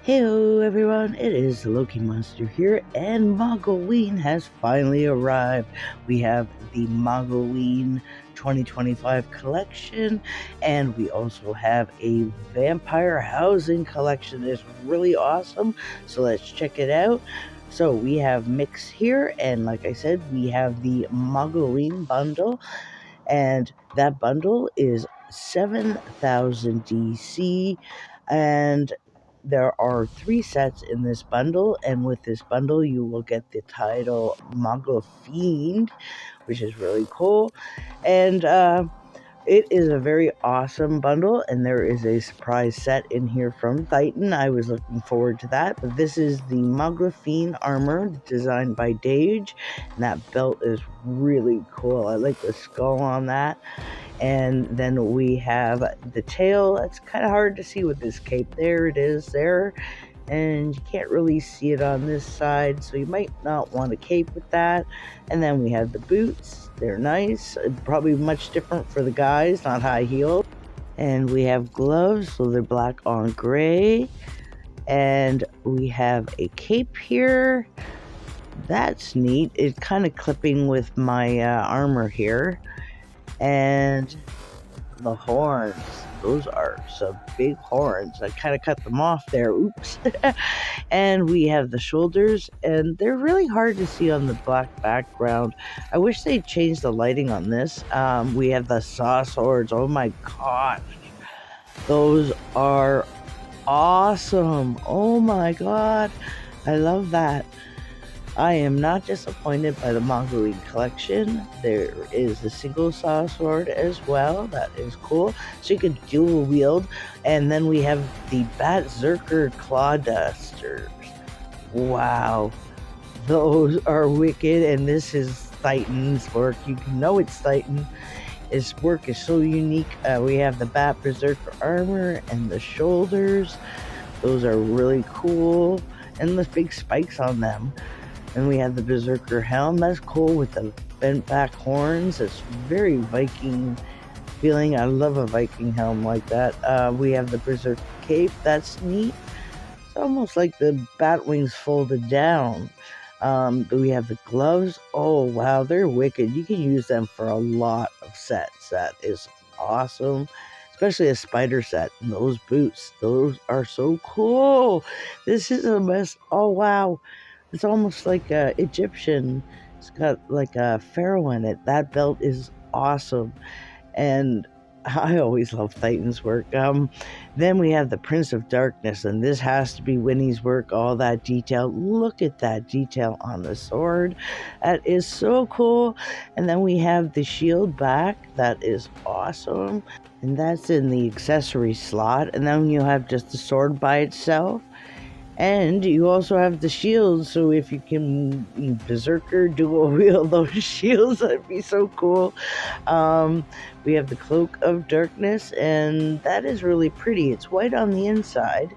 Hello everyone, it is the Loki Monster here, and Mogolween has finally arrived. We have the Mogolween 2025 collection, and we also have a vampire housing collection. It's really awesome, so let's check it out. So we have Mix here, and like I said, we have the Mogolween bundle, and that bundle is 7,000 DC, and there are 3 sets in this bundle, and with this bundle you will get the title Mogolween, which is really cool, and it is a very awesome bundle, and there is a surprise set in here from Titan. I was looking forward to that, but this is the Mogolween armor designed by Dage, and that belt is really cool. I like the skull on that. And then we have the tail. It's kind of hard to see with this cape. There it is there, and you can't really see it on this side, so you might not want a cape with that. And then we have the boots. They're nice, probably much different for the guys, not high heeled. And we have gloves, so they're black on gray. And we have a cape here. That's neat. It's kind of clipping with my armor here. And the horns, those are some big horns. I kind of cut them off there, oops. And we have the shoulders, and they're really hard to see on the black background. I wish they changed the lighting on this. We have the saw swords. Oh my gosh, those are awesome. Oh my god, I love that. I am not disappointed by the Mogolween collection. There is the single saw sword as well. That is cool. So you can dual wield. And then we have the Berserker Claw Dusters. Wow. Those are wicked. And this is Titan's work. You can know it's Titan. His work is so unique. We have the Bat Berserker armor and the shoulders. Those are really cool. And the big spikes on them. And we have the Berserker helm. That's cool with the bent back horns. It's very Viking feeling. I love a Viking helm like that. We have the Berserker cape. That's neat. It's almost like the bat wings folded down. We have the gloves. Oh wow, they're wicked. You can use them for a lot of sets. That is awesome. Especially a spider set. And those boots, those are so cool. This is a mess. Oh wow. It's almost like Egyptian. It's got like a pharaoh in it. That belt is awesome. And I always love Titan's work. Then we have the Prince of Darkness, and this has to be Winnie's work. All that detail. Look at that detail on the sword. That is so cool. And then we have the shield back. That is awesome. And that's in the accessory slot. And then you have just the sword by itself. And you also have the shields, so if you can Berserker dual wield those shields, that'd be so cool. We have the Cloak of Darkness, and that is really pretty. It's white on the inside.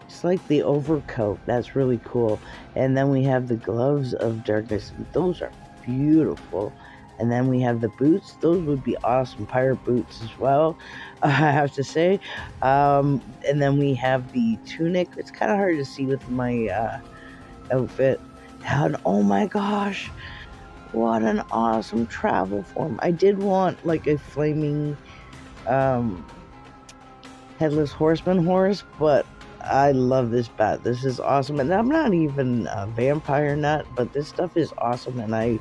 It's like the overcoat. That's really cool. And then we have the Gloves of Darkness. Those are beautiful. And then we have the boots. Those would be awesome pirate boots as well, I have to say. And then we have the tunic. It's kind of hard to see with my outfit. And oh my gosh, what an awesome travel form. I did want like a flaming headless horseman horse, but I love this bat. This is awesome. And I'm not even a vampire nut, but this stuff is awesome, and I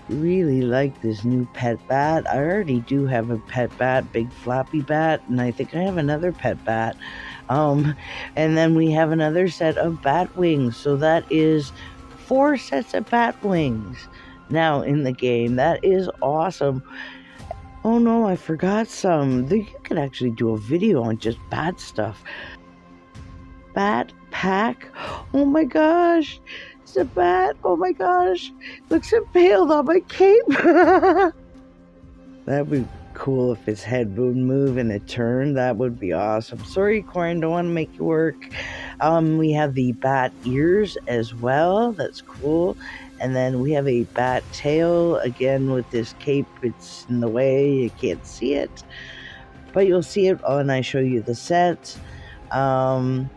really like this new pet bat. I already do have a pet bat, big floppy bat, and I think I have another pet bat. And then we have another set of bat wings, so that is 4 sets of bat wings now in the game. That is awesome. Oh no, I forgot some. You could actually do a video on just bat stuff. Bat pack. Oh my gosh. It's a bat. Oh my gosh. Looks impaled on my cape. That'd be cool if his head would move and it turned. That would be awesome. Sorry, Corin, don't want to make you work. We have the bat ears as well. That's cool. And then we have a bat tail. Again, with this cape, it's in the way. You can't see it. But you'll see it when I show you the set. And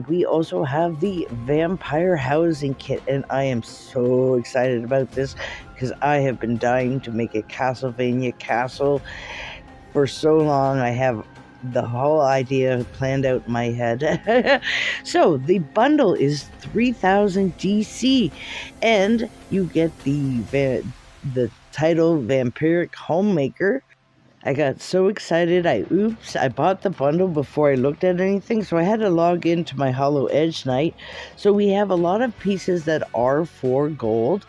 we also have the Vampire Housing Kit, and I am so excited about this because I have been dying to make a Castlevania castle for so long. I have the whole idea planned out in my head. So the bundle is 3,000 DC, and you get the title Vampiric Homemaker. I got so excited, I bought the bundle before I looked at anything, so I had to log into my Hollow Edge Night. So we have a lot of pieces that are for gold,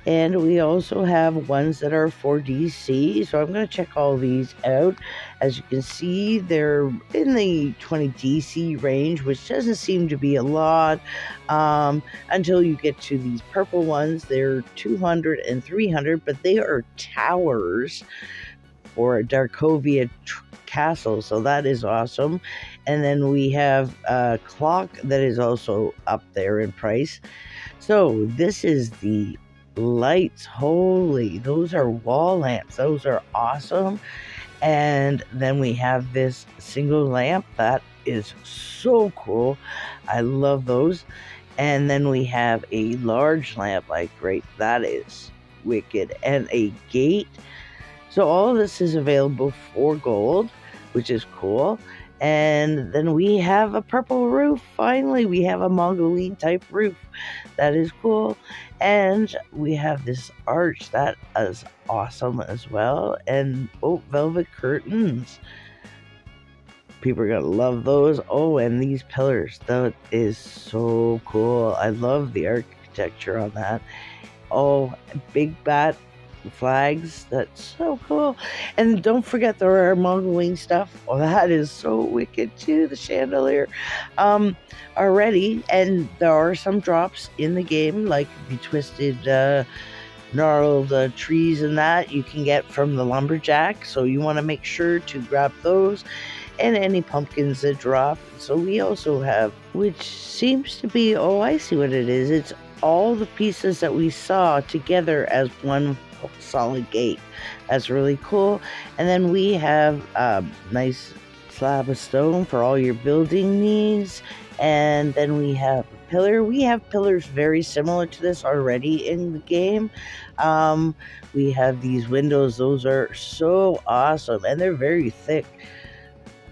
and we also have ones that are for DC, so I'm going to check all these out. As you can see, they're in the 20 DC range, which doesn't seem to be a lot, until you get to these purple ones. They're 200 and 300, but they are towers for a Darkovia castle, so that is awesome. And then we have a clock that is also up there in price. So this is the lights. Holy, those are wall lamps. Those are awesome. And then we have this single lamp that is so cool. I love those. And then we have a large lamp. Like, great, that is wicked. And a gate. So all of this is available for gold, which is cool. And then we have a purple roof. Finally, we have a Mogolween type roof. That is cool. And we have this arch. That is awesome as well. And, velvet curtains. People are going to love those. Oh, and these pillars. That is so cool. I love the architecture on that. Oh, big bat flags. That's so cool. And don't forget there are Mogolween stuff. Oh, that is so wicked too. The chandelier already. And there are some drops in the game, like the twisted gnarled trees and that you can get from the lumberjack. So you want to make sure to grab those. And any pumpkins that drop. So we also have, which seems to be, oh, I see what it is. It's all the pieces that we saw together as one solid gate. That's really cool. And then we have a nice slab of stone for all your building needs. And then we have a pillar. We have pillars very similar to this already in the game. We have these windows. Those are so awesome. And they're very thick.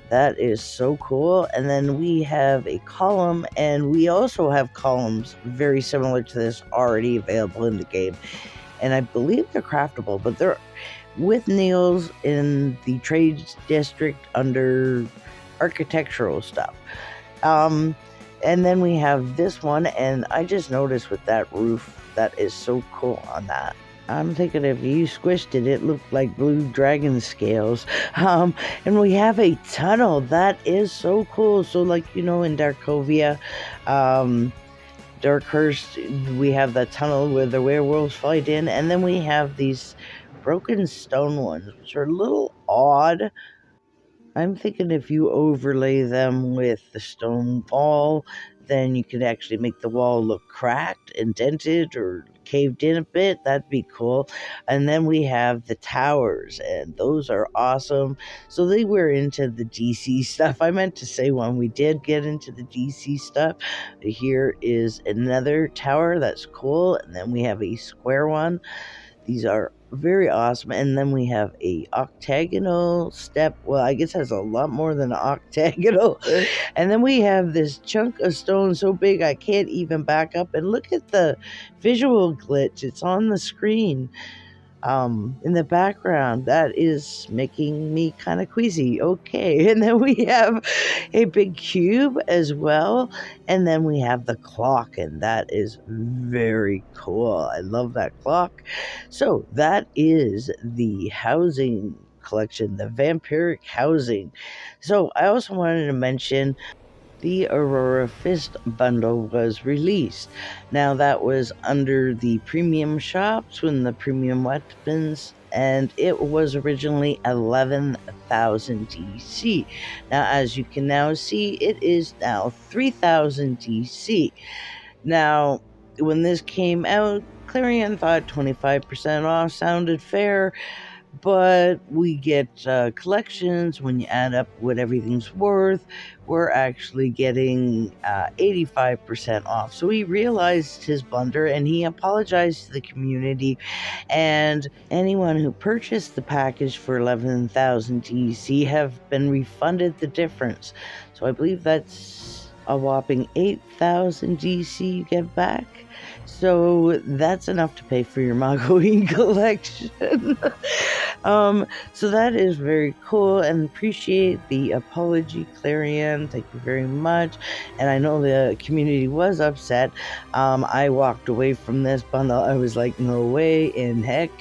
That is so cool. And then we have a column, and we also have columns very similar to this already available in the game. And I believe they're craftable, but they're with nails in the trade district under architectural stuff. And then we have this one, and I just noticed with that roof, that is so cool on that. I'm thinking if you squished it, it looked like blue dragon scales. And we have a tunnel. That is so cool. So like, in Darkovia, Darkhurst, we have the tunnel where the werewolves fight in. And then we have these broken stone ones, which are a little odd. I'm thinking if you overlay them with the stone wall, then you could actually make the wall look cracked, indented, or caved in a bit. That'd be cool. And then we have the towers, and those are awesome. So they were into the DC stuff. I meant to say when we did get into the DC stuff, here is another tower that's cool. And then we have a square one. These are very awesome. And then we have a octagonal step. Well, I guess that's a lot more than an octagonal. And then we have this chunk of stone so big I can't even back up. And look at the visual glitch. It's on the screen in the background. That is making me kind of queasy. Okay. And then we have a big cube as well. And then we have the clock, and that is very cool. I love that clock. So that is the housing collection, the Vampiric housing. So I also wanted to mention the Aurora Fist bundle was released. Now that was under the premium shops when the premium weapons, and it was originally 11,000 DC. Now as you can now see, it is now 3,000 DC. Now when this came out, Clarion thought 25% off sounded fair, but we get collections. When you add up what everything's worth, we're actually getting 85% off. So he realized his blunder and he apologized to the community, and anyone who purchased the package for 11,000 DC have been refunded the difference. So I believe that's a whopping 8,000 DC you get back. So that's enough to pay for your Mogolween collection. So that is very cool, and appreciate the apology, Clarion. Thank you very much. And I know the community was upset. I walked away from this bundle. I was like, no way in heck.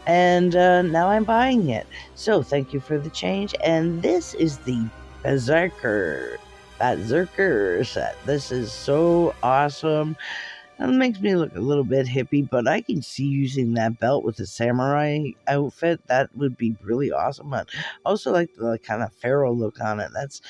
And now I'm buying it. So thank you for the change. And this is the Berserker set. This is so awesome. That makes me look a little bit hippie, but I can see using that belt with a samurai outfit. That would be really awesome. I also like the kind of pharaoh look on it. That's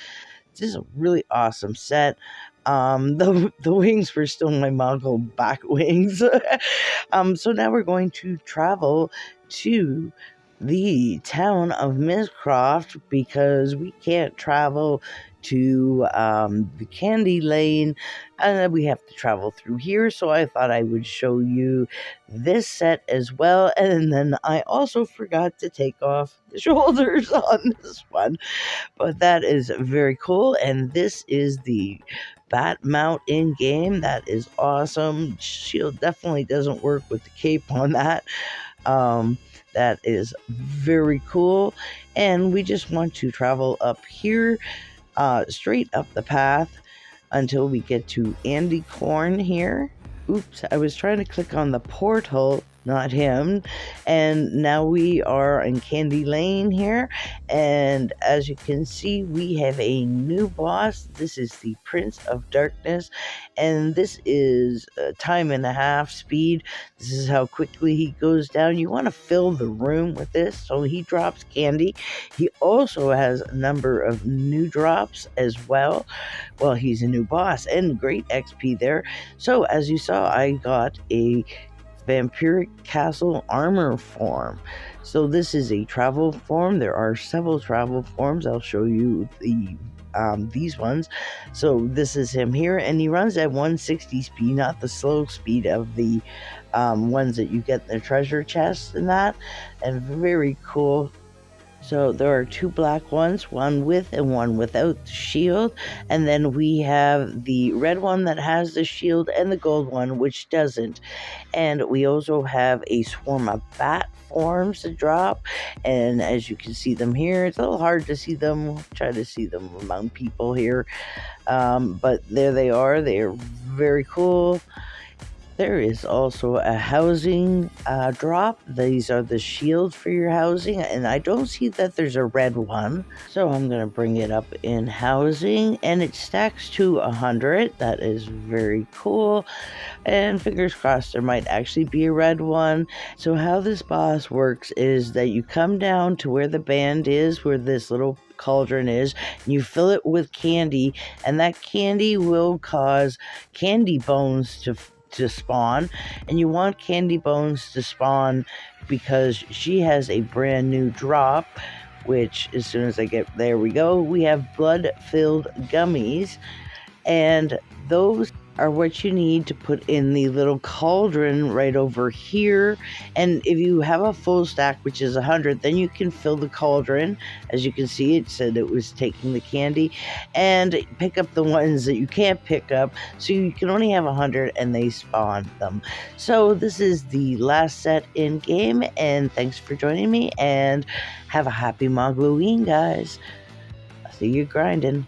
just a really awesome set. The wings were still my Mongol back wings. So now we're going to travel to the town of Mistcroft because we can't travel to the candy lane, and we have to travel through here. So I thought I would show you this set as well, and then I also forgot to take off the shoulders on this one, but that is very cool. And this is the bat mount in game. That is awesome. Shield definitely doesn't work with the cape on that. That is very cool, and we just want to travel up here, straight up the path until we get to Andy Corn here. Oops, I was trying to click on the portal, not him. And now we are in Candy Lane here, and as you can see, we have a new boss. This is the Prince of Darkness, and this is a time and a half speed. This is how quickly he goes down. You want to fill the room with this, so he drops candy. He also has a number of new drops as well. Well, he's a new boss, and great XP there. So as you saw, I got a Vampiric Castle armor form. So this is a travel form. There are several travel forms. I'll show you these ones. So this is him here, and he runs at 160 speed, not the slow speed of the ones that you get in the treasure chest and that. And very cool. So there are two black ones, one with and one without the shield. And then we have the red one that has the shield and the gold one which doesn't. And we also have a swarm of bat forms to drop. And as you can see them here, it's a little hard to see them. Try to see them among people here. But there they are. They are very cool. There is also a housing drop. These are the shields for your housing, and I don't see that there's a red one. So I'm going to bring it up in housing, and it stacks to 100. That is very cool. And fingers crossed there might actually be a red one. So how this boss works is that you come down to where the band is, where this little cauldron is, and you fill it with candy, and that candy will cause candy bones to spawn. And you want candy bones to spawn because she has a brand new drop, which as soon as I get there we go, we have blood filled gummies, and those are what you need to put in the little cauldron right over here. And if you have a full stack, which is 100, then you can fill the cauldron. As you can see, it said it was taking the candy, and pick up the ones that you can't pick up, so you can only have 100 and they spawn them. So this is the last set in game, and thanks for joining me, and have a happy Mogolween, guys. I'll see you grinding.